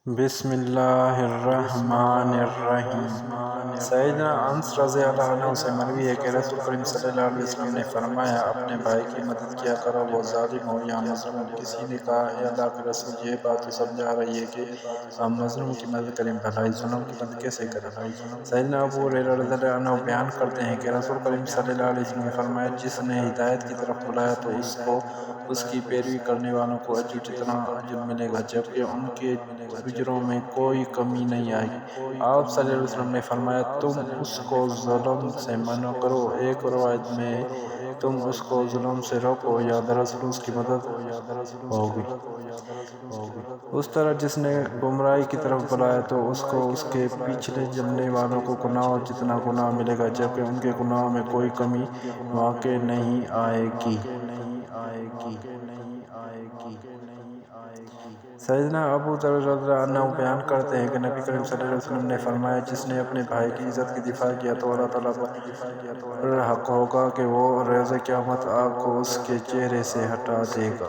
بسم اللہ الرحمن الرحیم۔ سیدنا انس رضی اللہ عنہ سے مروی ہے کہ رسول کریم صلی اللہ علیہ وسلم نے فرمایا، اپنے بھائی کی مدد کیا کرو، وہ ظالم ہو یا مظلوم۔ کسی نے کہا، اے اللہ کے رسول، یہ بات تو سمجھ آ رہی ہے کہ ہم مظلوم کی مدد کریں، بھلائی ظلم کی مدد کیسے کریں؟ سیدنا ابو ہریرہ رضی اللہ عنہ بیان کرتے ہیں کہ رسول کریم صلی اللہ علیہ وسلم نے فرمایا، جس نے ہدایت کی طرف بلایا تو اس کو اس کی پیروی کرنے والوں کو اجر جتنا اجر ملے گا، جبکہ ان کے اجروں میں کوئی کمی نہیں آئے گی۔ آپ صلی اللہ علیہ وسلم نے فرمایا، تم اس کو ظلم سے منع کرو۔ ایک روایت میں تم اس کو ظلم سے روکو، یا دراصل اس کی مدد ہوگی۔ اس طرح جس نے گمراہی کی طرف بلایا تو اس کو اس کے پیچھے چلنے والوں کو گناہوں جتنا گناہ ملے گا، جبکہ ان کے گناہوں میں کوئی کمی واقع نہیں آئے گی۔ سیدنا ابو ذر رضی اللہ عنہ بیان کرتے ہیں کہ نبی کریم صلی اللہ علیہ وسلم نے فرمایا، جس نے اپنے بھائی کی عزت کی دفاع کیا تو اللہ تعالیٰ پر حق ہوگا کہ وہ روز قیامت آگ کو اس کے چہرے سے ہٹا دے گا۔